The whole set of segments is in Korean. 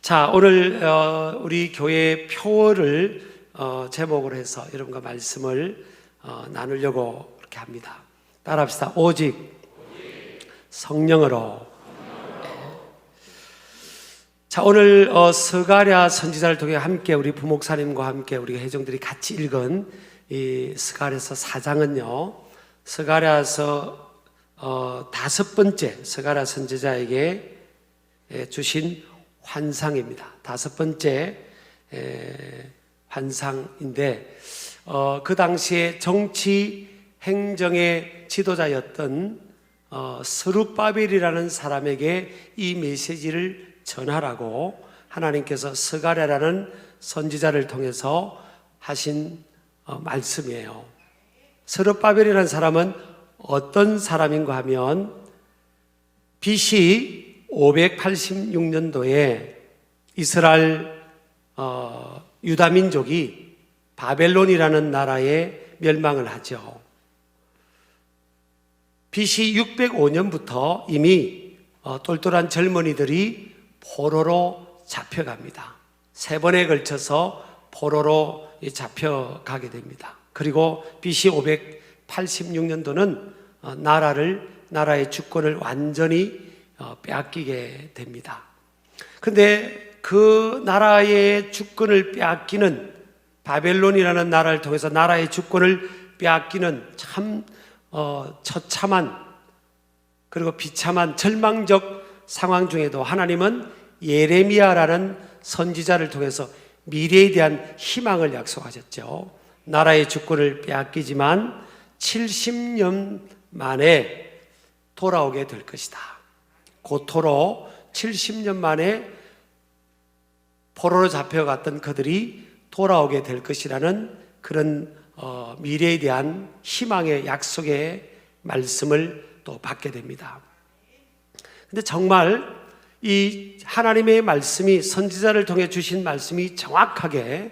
자, 오늘 우리 교회 표어를 제목으로 해서 여러분과 말씀을 나누려고 그렇게 합니다. 따라합시다. 오직 성령으로. 자, 오늘 스가랴 선지자를 통해 함께 우리 부목사님과 함께 우리 회중들이 같이 읽은 이 스가랴서 4장은요, 스가랴서 5번째 스가랴 선지자에게 주신 환상입니다. 5번째 환상인데, 그 당시에 정치 행정의 지도자였던 스룹바벨이라는 사람에게 이 메시지를 전하라고 하나님께서 스가랴라는 선지자를 통해서 하신 말씀이에요. 스룹바벨이라는 사람은 어떤 사람인가 하면 BC 586년도에 이스라엘 유다민족이 바벨론이라는 나라에 멸망을 하죠. BC 605년부터 이미 똘똘한 젊은이들이 포로로 잡혀갑니다. 3번에 걸쳐서 포로로 잡혀가게 됩니다. 그리고 BC 586년도는 나라의 주권을 완전히 빼앗기게 됩니다. 그런데 그 나라의 주권을 빼앗기는, 바벨론이라는 나라를 통해서 나라의 주권을 빼앗기는 참 처참한, 그리고 비참한 절망적 상황 중에도 하나님은 예레미야라는 선지자를 통해서 미래에 대한 희망을 약속하셨죠. 나라의 주권을 빼앗기지만 70년 만에 돌아오게 될 것이다. 고토로 70년 만에 포로로 잡혀갔던 그들이 돌아오게 될 것이라는 그런 미래에 대한 희망의 약속의 말씀을 또 받게 됩니다. 근데 정말 이 하나님의 말씀이, 선지자를 통해 주신 말씀이 정확하게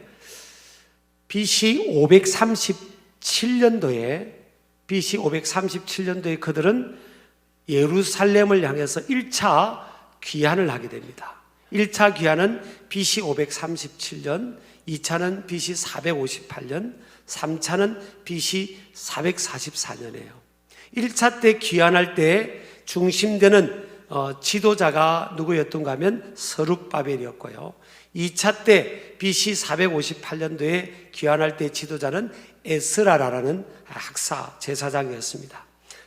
BC 537년도에 그들은 예루살렘을 향해서 1차 귀환을 하게 됩니다. 1차 귀환은 BC 537년, 2차는 BC 458년, 3차는 BC 444년이에요. 1차 때 귀환할 때 중심되는 지도자가 누구였던가 하면 스룹바벨이었고요. 2차 때 BC 458년도에 귀환할 때 지도자는 에스라라는 학사, 제사장이었습니다.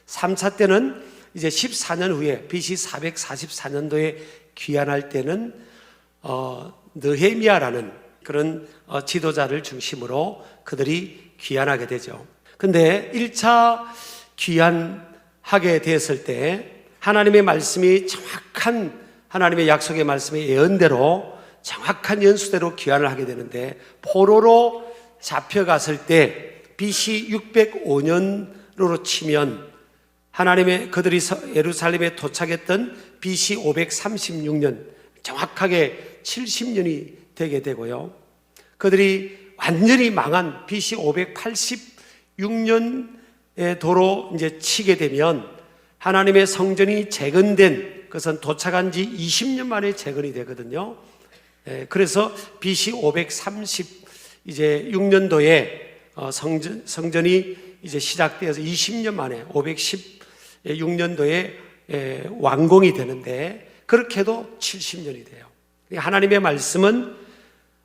3차 때는 이제 14년 후에 BC 444년도에 귀환할 때는 느헤미야라는 그런 지도자를 중심으로 그들이 귀환하게 되죠. 근데 1차 귀환하게 됐을 때 하나님의 말씀이 정확한, 하나님의 약속의 말씀의 예언대로 정확한 연수대로 귀환을 하게 되는데, 포로로 잡혀갔을 때 BC 605년으로 치면 그들이 예루살렘에 도착했던 BC 536년, 정확하게 70년이 되게 되고요. 그들이 완전히 망한 BC 586년에 도로 이제 치게 되면 하나님의 성전이 재건된 것은 도착한 지 20년 만에 재건이 되거든요. 그래서 BC 536년도에 성전이 이제 시작되어서 20년 만에 516년도에 완공이 되는데, 그렇게 해도 70년이 돼요. 하나님의 말씀은,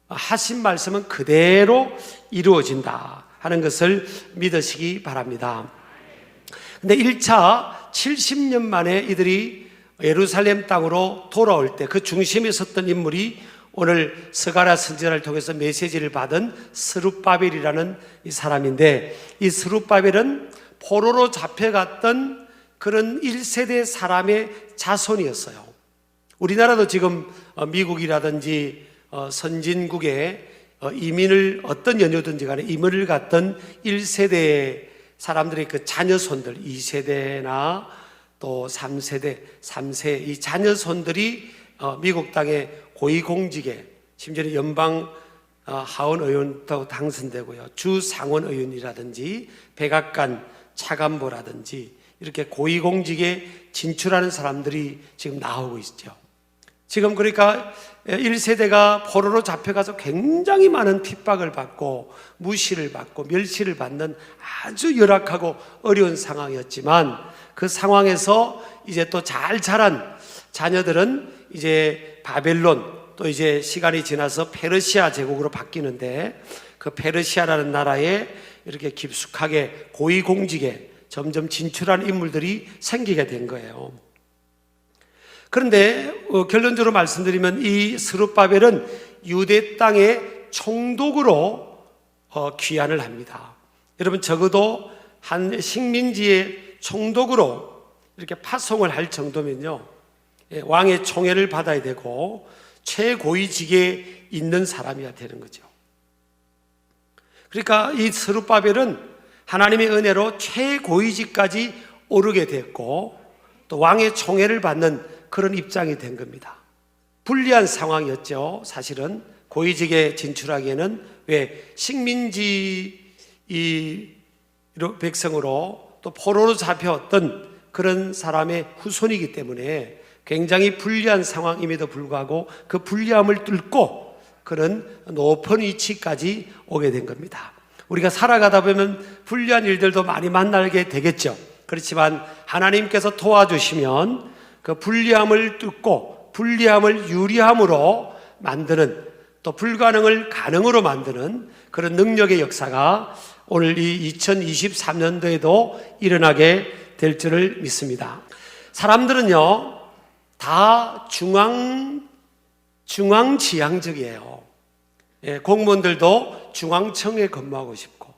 하신 말씀은 그대로 이루어진다 하는 것을 믿으시기 바랍니다. 근데 1차 70년 만에 이들이 예루살렘 땅으로 돌아올 때 그 중심에 섰던 인물이 오늘 스가랴 선지자를 통해서 메시지를 받은 스룹바벨이라는 이 사람인데, 이 스룹바벨은 포로로 잡혀갔던 그런 1세대 사람의 자손이었어요. 우리나라도 지금 미국이라든지 선진국에 이민을, 어떤 연유든지 간에 이민을 갔던 1세대의 사람들의 그 자녀손들, 2세대나 또 3세대, 3세 이 자녀손들이 미국 땅에 고위공직에, 심지어는 연방 하원 의원도 당선되고요, 주 상원 의원이라든지 백악관 차관보라든지 이렇게 고위공직에 진출하는 사람들이 지금 나오고 있죠. 지금 그러니까 1세대가 포로로 잡혀가서 굉장히 많은 핍박을 받고 무시를 받고 멸시를 받는 아주 열악하고 어려운 상황이었지만, 그 상황에서 이제 또 잘 자란 자녀들은 이제 바벨론, 또 이제 시간이 지나서 페르시아 제국으로 바뀌는데, 그 페르시아라는 나라에 이렇게 깊숙하게 고위공직에 점점 진출한 인물들이 생기게 된 거예요. 그런데 결론적으로 말씀드리면 이 스룹바벨은 유대 땅의 총독으로 귀환을 합니다. 여러분, 적어도 한 식민지의 총독으로 이렇게 파송을 할 정도면요, 왕의 총애를 받아야 되고 최고위직에 있는 사람이어야 되는 거죠. 그러니까 이 스룹바벨은 하나님의 은혜로 최고위직까지 오르게 됐고, 또 왕의 총애를 받는 그런 입장이 된 겁니다. 불리한 상황이었죠. 사실은 고위직에 진출하기에는, 왜 식민지 이 백성으로 또 포로로 잡혀왔던 그런 사람의 후손이기 때문에 굉장히 불리한 상황임에도 불구하고 그 불리함을 뚫고 그런 높은 위치까지 오게 된 겁니다. 우리가 살아가다 보면 불리한 일들도 많이 만나게 되겠죠. 그렇지만 하나님께서 도와주시면 그 불리함을 뚫고 불리함을 유리함으로 만드는, 또 불가능을 가능으로 만드는 그런 능력의 역사가 오늘 이 2023년도에도 일어나게 될 줄을 믿습니다. 사람들은요, 다 중앙지향적이에요. 공무원들도 중앙청에 근무하고 싶고,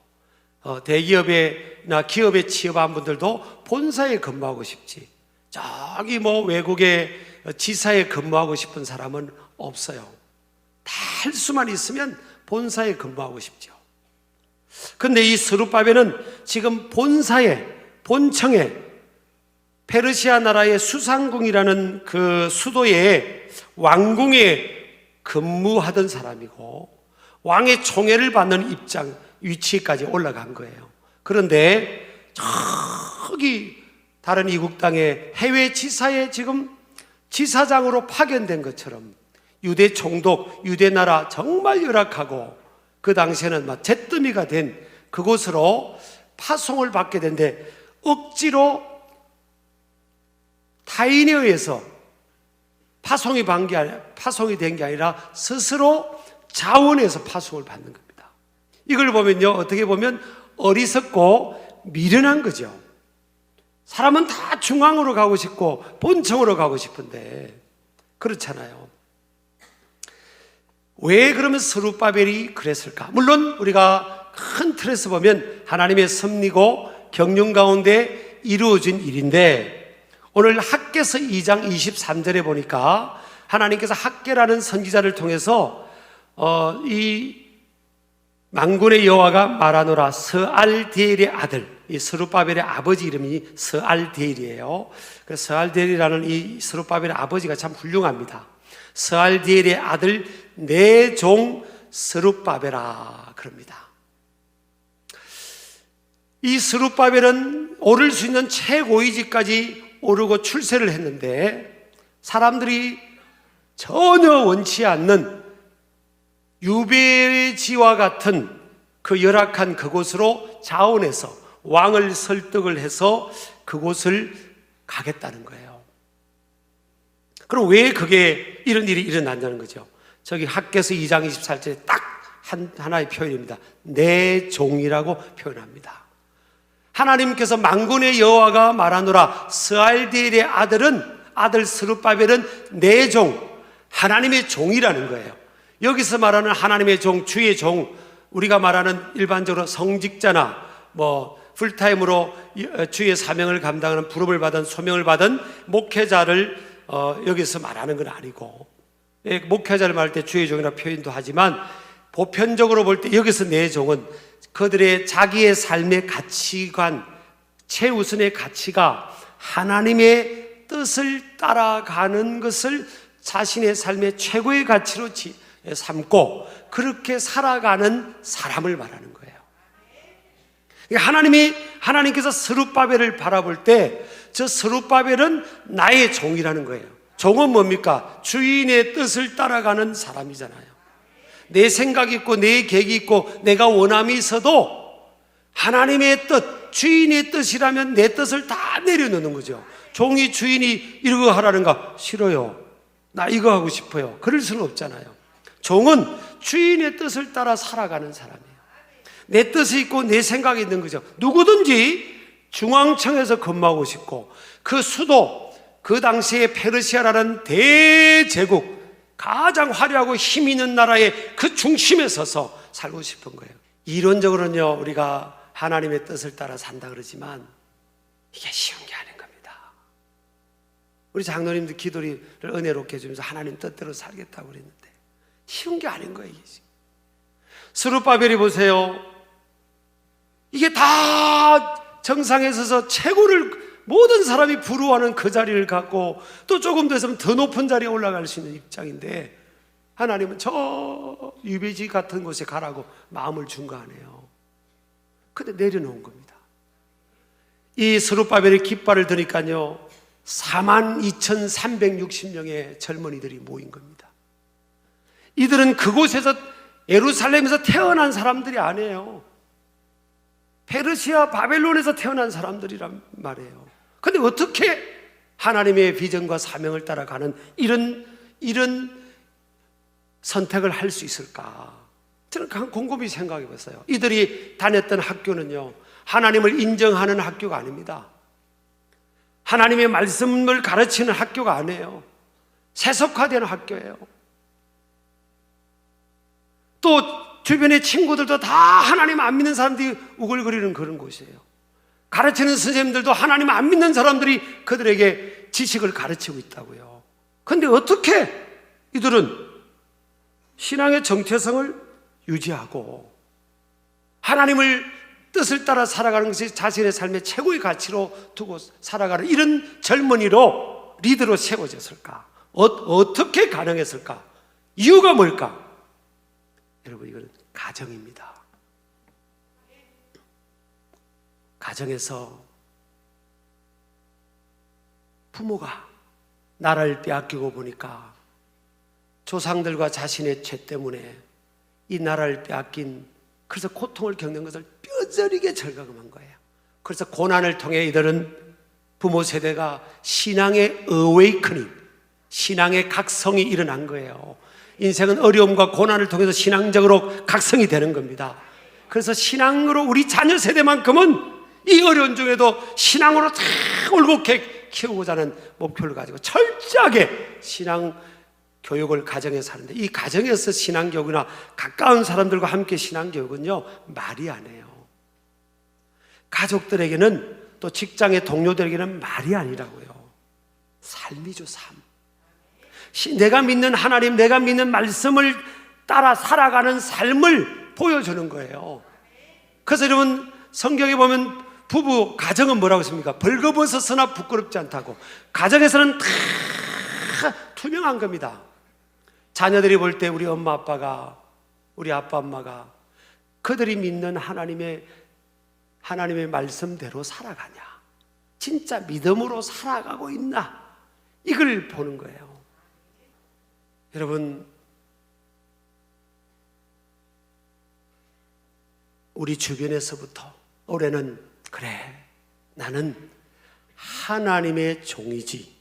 대기업이나 기업에 취업한 분들도 본사에 근무하고 싶지, 저기 외국의 지사에 근무하고 싶은 사람은 없어요. 다 할 수만 있으면 본사에 근무하고 싶죠. 그런데 이 스룹바벨은 지금 본청에 페르시아 나라의 수상궁이라는 그 수도의 왕궁에 근무하던 사람이고, 왕의 총애를 받는 위치까지 올라간 거예요. 그런데 저기 다른 이국 땅의 해외 지사에 지금 지사장으로 파견된 것처럼 유대 총독, 유대 나라 정말 열악하고 그 당시에는 막 잿더미가 된 그곳으로 파송을 받게 된데, 억지로 타인에 의해서 파송이 된 게 아니라 스스로 자원해서 파송을 받는 겁니다. 이걸 보면요, 어떻게 보면 어리석고 미련한 거죠. 사람은 다 중앙으로 가고 싶고 본청으로 가고 싶은데 그렇잖아요. 왜 그러면 스룹바벨이 그랬을까? 물론 우리가 큰 틀에서 보면 하나님의 섭리고 경륜 가운데 이루어진 일인데, 오늘 학개서 2장 23절에 보니까 하나님께서 학개라는 선지자를 통해서 이 만군의 여호와가 말하노라, 스알디엘의 아들, 이 스룹바벨의 아버지 이름이 스알디엘이에요. 그 스알디엘이라는 이 스룹바벨의 아버지가 참 훌륭합니다. 스알디엘의 아들 내 종 스룹바벨아 그럽니다. 이 스룹바벨은 오를 수 있는 최고위직까지 오르고 출세를 했는데, 사람들이 전혀 원치 않는 유배지와 같은 그 열악한 그곳으로 자원해서 왕을 설득을 해서 그곳을 가겠다는 거예요. 그럼 왜 그게 이런 일이 일어났냐는 거죠. 저기 학개서 2장 24절에 딱 하나의 표현입니다. 내 종이라고 표현합니다. 하나님께서 만군의 여호와가 말하노라, 스알디엘의 아들 스룹바벨은 내 종, 하나님의 종이라는 거예요. 여기서 말하는 하나님의 종, 주의 종, 우리가 말하는 일반적으로 성직자나 풀타임으로 주의 사명을 감당하는 부름을 받은 소명을 받은 목회자를 여기서 말하는 건 아니고, 목회자를 말할 때 주의 종이라고 표현도 하지만 보편적으로 볼 때 여기서 내 종은 그들의 자기의 삶의 가치관, 최우선의 가치가 하나님의 뜻을 따라가는 것을 자신의 삶의 최고의 가치로 삼고 그렇게 살아가는 사람을 말하는 거예요. 하나님께서 스룹바벨을 바라볼 때 저 스룹바벨은 나의 종이라는 거예요. 종은 뭡니까? 주인의 뜻을 따라가는 사람이잖아요. 내 생각이 있고 내 계획이 있고 내가 원함이 있어도 하나님의 뜻, 주인의 뜻이라면 내 뜻을 다 내려놓는 거죠. 종이 주인이 이거 하라는가? 싫어요. 나 이거 하고 싶어요. 그럴 수는 없잖아요. 종은 주인의 뜻을 따라 살아가는 사람이에요. 내 뜻이 있고 내 생각이 있는 거죠. 누구든지 중앙청에서 근무하고 싶고 그 수도, 그 당시에 페르시아라는 대제국, 가장 화려하고 힘 있는 나라의 그 중심에 서서 살고 싶은 거예요. 이론적으로는요, 우리가 하나님의 뜻을 따라 산다 그러지만 이게 쉬운 게 아닌 겁니다. 우리 장로님들 기도를 은혜롭게 해주면서 하나님 뜻대로 살겠다고 그랬는데 쉬운 게 아닌 거예요. 이게. 스룹바벨이 보세요. 이게 다 정상에 서서 최고를 모든 사람이 부러워하는 그 자리를 갖고 또 조금 더 있으면 더 높은 자리에 올라갈 수 있는 입장인데 하나님은 저 유배지 같은 곳에 가라고 마음을 준 거 아니에요. 근데 내려놓은 겁니다. 이 스룹바벨의 깃발을 드니까요 42,360명의 젊은이들이 모인 겁니다. 이들은 그곳에서 예루살렘에서 태어난 사람들이 아니에요. 페르시아 바벨론에서 태어난 사람들이란 말이에요. 근데 어떻게 하나님의 비전과 사명을 따라가는 이런 선택을 할 수 있을까? 저는 곰곰이 생각해 봤어요. 이들이 다녔던 학교는요 하나님을 인정하는 학교가 아닙니다. 하나님의 말씀을 가르치는 학교가 아니에요. 세속화된 학교예요. 또 주변의 친구들도 다 하나님 안 믿는 사람들이 우글거리는 그런 곳이에요. 가르치는 선생님들도 하나님 안 믿는 사람들이 그들에게 지식을 가르치고 있다고요. 그런데 어떻게 이들은 신앙의 정체성을 유지하고 하나님을 뜻을 따라 살아가는 것이 자신의 삶의 최고의 가치로 두고 살아가는 이런 젊은이로 리더로 세워졌을까? 어떻게 가능했을까? 이유가 뭘까? 여러분, 이건 가정입니다. 가정에서 부모가 나라를 빼앗기고 보니까 조상들과 자신의 죄 때문에 이 나라를 빼앗긴, 그래서 고통을 겪는 것을 뼈저리게 절감한 거예요. 그래서 고난을 통해 이들은 부모 세대가 신앙의 어웨이커닝, 신앙의 각성이 일어난 거예요. 인생은 어려움과 고난을 통해서 신앙적으로 각성이 되는 겁니다. 그래서 신앙으로 우리 자녀 세대만큼은 이 어려운 중에도 신앙으로 다 올곧게 키우고자 하는 목표를 가지고 철저하게 신앙 교육을 가정에서 하는데, 이 가정에서 신앙교육이나 가까운 사람들과 함께 신앙교육은요 말이 아니에요. 가족들에게는 또 직장의 동료들에게는 말이 아니라고요. 삶이죠, 삶. 내가 믿는 하나님, 내가 믿는 말씀을 따라 살아가는 삶을 보여주는 거예요. 그래서 여러분, 성경에 보면 부부, 가정은 뭐라고 했습니까? 벌거벗었으나 부끄럽지 않다고. 가정에서는 다 투명한 겁니다. 자녀들이 볼 때 우리 엄마 아빠가, 우리 아빠 엄마가 그들이 믿는 하나님의 말씀대로 살아가냐, 진짜 믿음으로 살아가고 있나, 이걸 보는 거예요. 여러분, 우리 주변에서부터 올해는 그래, 나는 하나님의 종이지,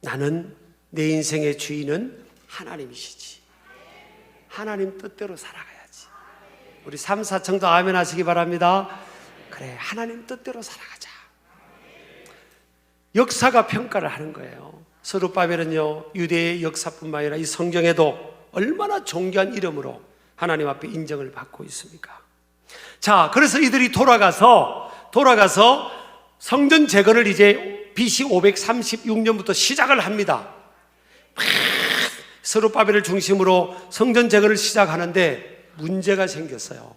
나는 내 인생의 주인은 하나님이시지, 하나님 뜻대로 살아가야지. 우리 3, 4청도 아멘 하시기 바랍니다. 그래, 하나님 뜻대로 살아가자. 역사가 평가를 하는 거예요. 스룹바벨은요 유대의 역사뿐만 아니라 이 성경에도 얼마나 존귀한 이름으로 하나님 앞에 인정을 받고 있습니까? 자, 그래서 이들이 돌아가서 성전 재건을 이제 BC 536년부터 시작을 합니다. 스룹바벨을 중심으로 성전 재건을 시작하는데 문제가 생겼어요.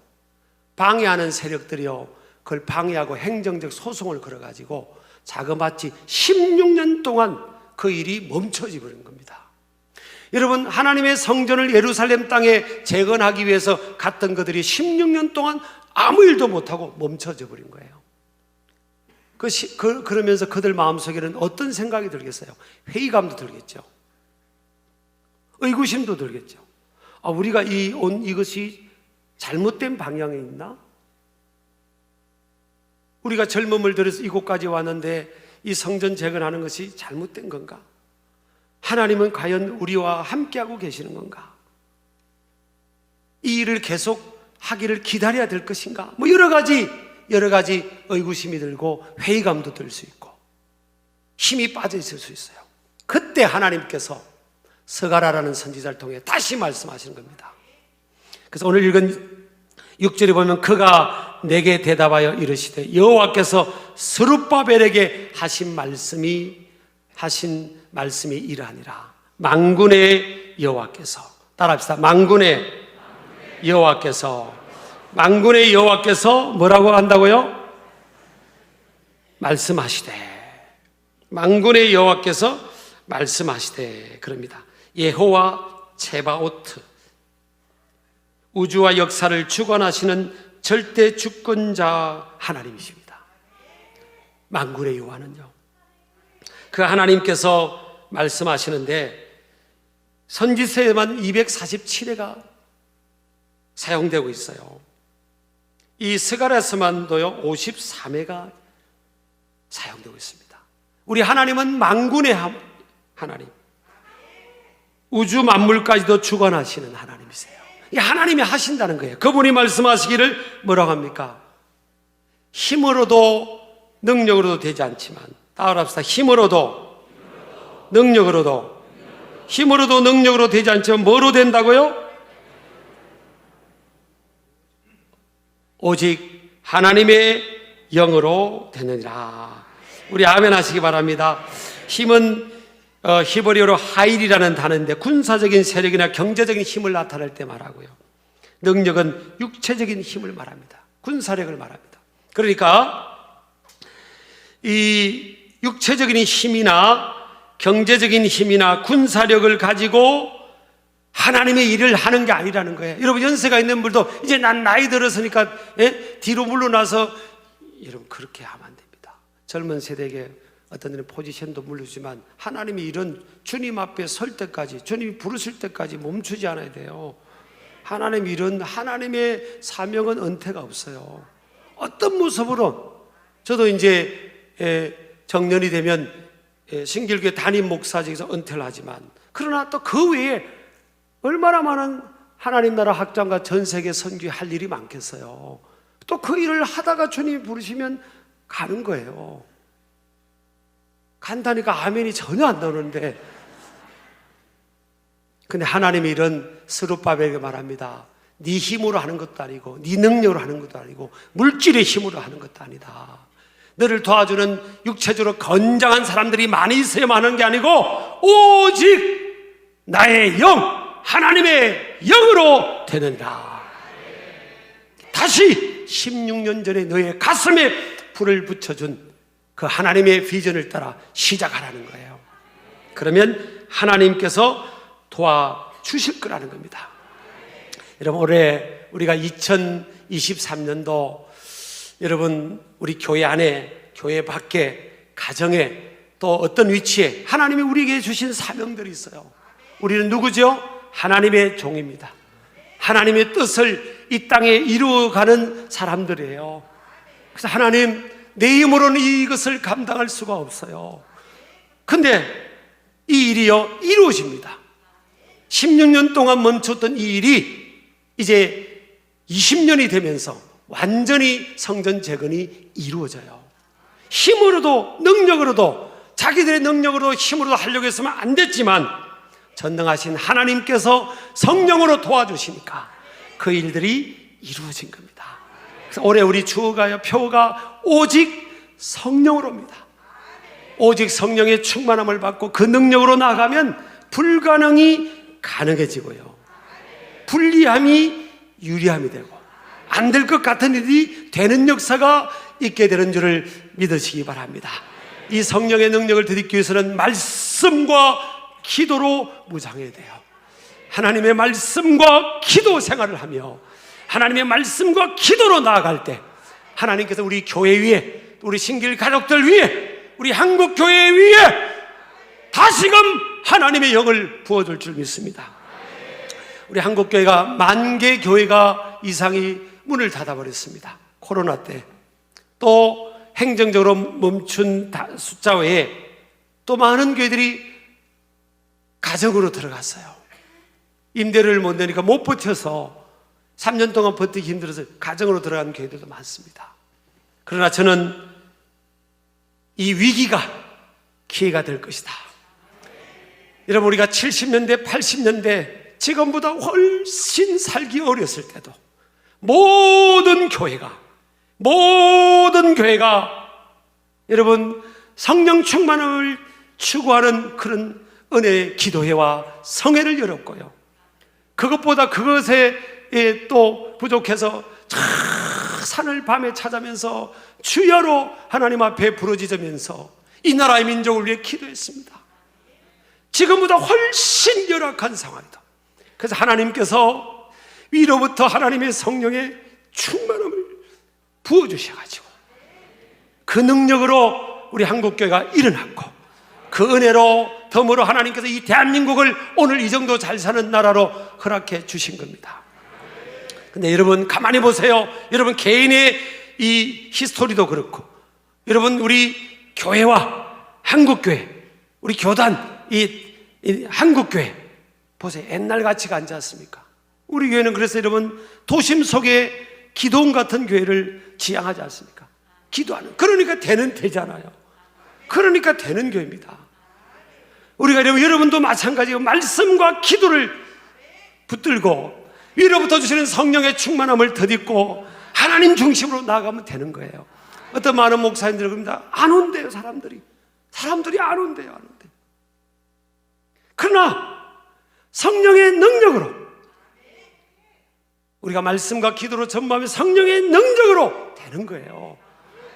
방해하는 세력들이요 그걸 방해하고 행정적 소송을 걸어가지고 자그마치 16년 동안 그 일이 멈춰져 버린 겁니다. 여러분, 하나님의 성전을 예루살렘 땅에 재건하기 위해서 갔던 그들이 16년 동안 아무 일도 못하고 멈춰져 버린 거예요. 그러면서 그들 마음속에는 어떤 생각이 들겠어요? 회의감도 들겠죠. 의구심도 들겠죠. 우리가 이것이 잘못된 방향에 있나? 우리가 젊음을 들여서 이곳까지 왔는데 이 성전 재건하는 것이 잘못된 건가? 하나님은 과연 우리와 함께하고 계시는 건가? 이 일을 계속 하기를 기다려야 될 것인가? 여러 가지 의구심이 들고 회의감도 들 수 있고 힘이 빠져 있을 수 있어요. 그때 하나님께서 스가랴라는 선지자를 통해 다시 말씀하시는 겁니다. 그래서 오늘 읽은 6절에 보면 그가 내게 대답하여 이르시되 여호와께서 스룹바벨에게 하신 말씀이 이러하니라. 만군의 여호와께서, 따라합시다. 만군의 여호와께서 뭐라고 한다고요? 말씀하시되, 만군의 여호와께서 말씀하시되 그럽니다. 여호와 체바오트, 우주와 역사를 주관하시는 절대 주권자 하나님이십니다. 만군의 여호와는요, 그 하나님께서 말씀하시는데 선지서에만 247회가 사용되고 있어요. 이 스가랴서만도요 53회가 사용되고 있습니다. 우리 하나님은 만군의 하나님, 우주 만물까지도 주관하시는 하나님이세요. 이 하나님이 하신다는 거예요. 그분이 말씀하시기를 뭐라고 합니까? 힘으로도 능력으로도 되지 않지만, 따라합시다. 힘으로도 능력으로 되지 않지만 뭐로 된다고요? 오직 하나님의 영으로 되느니라. 우리 아멘 하시기 바랍니다. 힘은 히브리어로 하일이라는 단어인데 군사적인 세력이나 경제적인 힘을 나타낼 때 말하고요, 능력은 육체적인 힘을 말합니다. 군사력을 말합니다. 그러니까 이 육체적인 힘이나 경제적인 힘이나 군사력을 가지고 하나님의 일을 하는 게 아니라는 거예요. 여러분, 연세가 있는 분도 이제 난 나이 들었으니까 뒤로 물러나서, 여러분 그렇게 하면 안 됩니다. 젊은 세대에게 어떤 데는 포지션도 물르지만 하나님의 일은 주님 앞에 설 때까지, 주님이 부르실 때까지 멈추지 않아야 돼요. 하나님의 일은, 하나님의 사명은 은퇴가 없어요. 어떤 모습으로, 저도 이제 정년이 되면 신길교회 담임 목사직에서 은퇴를 하지만, 그러나 또 그 외에 얼마나 많은 하나님 나라 확장과 전 세계 선교할 일이 많겠어요. 또 그 일을 하다가 주님이 부르시면 가는 거예요. 간다니까 아멘이 전혀 안 나오는데, 근데 하나님의 일은 스룹바벨에게 말합니다. 네 힘으로 하는 것도 아니고 네 능력으로 하는 것도 아니고 물질의 힘으로 하는 것도 아니다. 너를 도와주는 육체적으로 건장한 사람들이 많이 있어야만 하는 게 아니고 오직 나의 영, 하나님의 영으로 되느니라. 다시 16년 전에 너의 가슴에 불을 붙여준 그 하나님의 비전을 따라 시작하라는 거예요. 그러면 하나님께서 도와주실 거라는 겁니다. 여러분, 올해 우리가 2023년도 여러분, 우리 교회 안에, 교회 밖에, 가정에, 또 어떤 위치에 하나님이 우리에게 주신 사명들이 있어요. 우리는 누구죠? 하나님의 종입니다. 하나님의 뜻을 이 땅에 이루어가는 사람들이에요. 그래서 하나님, 내 힘으로는 이것을 감당할 수가 없어요. 근데 이 일이요, 이루어집니다. 16년 동안 멈췄던 이 일이 이제 20년이 되면서 완전히 성전 재건이 이루어져요. 힘으로도 능력으로도, 자기들의 능력으로 힘으로도 하려고 했으면 안 됐지만 전능하신 하나님께서 성령으로 도와주시니까 그 일들이 이루어진 겁니다. 그래서 올해 우리 주어가요, 표가 오직 성령으로입니다. 오직 성령의 충만함을 받고 그 능력으로 나가면 불가능이 가능해지고요, 불리함이 유리함이 되고, 안 될 것 같은 일이 되는 역사가 있게 되는 줄을 믿으시기 바랍니다. 이 성령의 능력을 드리기 위해서는 말씀과 기도로 무장해야 돼요. 하나님의 말씀과 기도 생활을 하며 하나님의 말씀과 기도로 나아갈 때 하나님께서 우리 교회 위에 우리 신길 가족들 위해, 우리 한국교회 위에 다시금 하나님의 영을 부어줄 줄 믿습니다. 우리 한국교회가 10,000개 교회가 이상이 문을 닫아버렸습니다. 코로나 때. 또 행정적으로 멈춘 숫자 외에 또 많은 교회들이 가정으로 들어갔어요. 임대료를 못 내니까 못 버텨서 3년 동안 버티기 힘들어서 가정으로 들어간 교회들도 많습니다. 그러나 저는 이 위기가 기회가 될 것이다. 여러분, 우리가 70년대, 80년대 지금보다 훨씬 살기 어렸을 때도 모든 교회가 여러분 성령 충만함을 추구하는 그런 은혜의 기도회와 성회를 열었고요. 그것보다 그것에 또 부족해서 산을 밤에 찾아면서 주여로 하나님 앞에 부르짖으면서 이 나라의 민족을 위해 기도했습니다. 지금보다 훨씬 열악한 상황이다. 그래서 하나님께서 위로부터 하나님의 성령의 충만함을 부어주셔가지고 그 능력으로 우리 한국교회가 일어났고 그 은혜로 덤으로 하나님께서 이 대한민국을 오늘 이 정도 잘 사는 나라로 허락해 주신 겁니다. 근데 여러분 가만히 보세요. 여러분 개인의 이 히스토리도 그렇고 여러분 우리 교회와 한국교회, 우리 교단, 이 한국교회 보세요. 옛날 가치가 앉지 않습니까? 우리 교회는 그래서 여러분 도심 속에 기도원 같은 교회를 지향하지 않습니까? 기도하는, 그러니까 되잖아요. 그러니까 되는 교회입니다. 우리가 여러분도 마찬가지로 말씀과 기도를 붙들고 위로부터 주시는 성령의 충만함을 덧입고 하나님 중심으로 나아가면 되는 거예요. 어떤 많은 목사님들이 그럽니다. 안 온대요. 사람들이 안 온대요. 그러나 성령의 능력으로 우리가 말씀과 기도로 전무하면 성령의 능력으로 되는 거예요.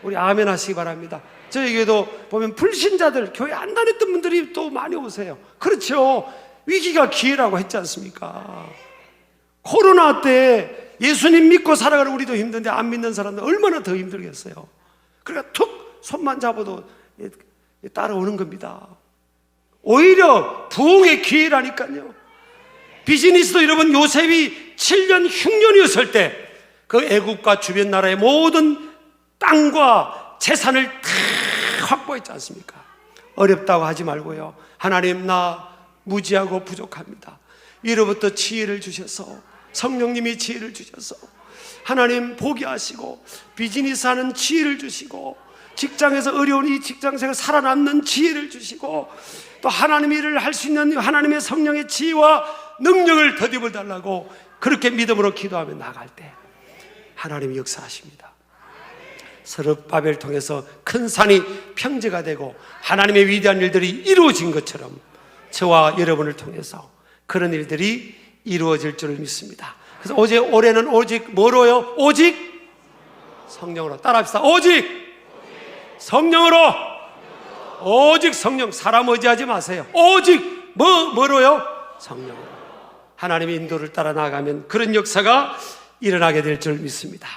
우리 아멘 하시기 바랍니다. 저희 교회도 보면 불신자들, 교회 안 다녔던 분들이 또 많이 오세요. 그렇죠. 위기가 기회라고 했지 않습니까? 코로나 때 예수님 믿고 살아가는 우리도 힘든데 안 믿는 사람들 얼마나 더 힘들겠어요. 그러니까 툭 손만 잡아도 따라오는 겁니다. 오히려 부흥의 기회라니까요. 비즈니스도 여러분 요셉이 7년 흉년이었을 때 그 애국과 주변 나라의 모든 땅과 재산을 다 확보했지 않습니까? 어렵다고 하지 말고요. 하나님 나 무지하고 부족합니다. 위로부터 지혜를 주셔서 성령님이 지혜를 주셔서 하나님 보게 하시고 비즈니스 하는 지혜를 주시고 직장에서 어려운 이 직장생활 살아남는 지혜를 주시고 또 하나님의 일을 할 수 있는 하나님의 성령의 지혜와 능력을 더듬어 달라고 그렇게 믿음으로 기도하며 나갈 때 하나님이 역사하십니다. 스룹바벨을 통해서 큰 산이 평지가 되고 하나님의 위대한 일들이 이루어진 것처럼 저와 여러분을 통해서 그런 일들이 이루어질 줄을 믿습니다. 그래서 올해는 오직 뭐로요? 오직 성령으로. 따라합시다. 오직 성령으로. 오직 성령. 사람 의지하지 마세요. 오직 뭐로요? 성령으로. 하나님의 인도를 따라 나가면 그런 역사가 일어나게 될 줄 믿습니다.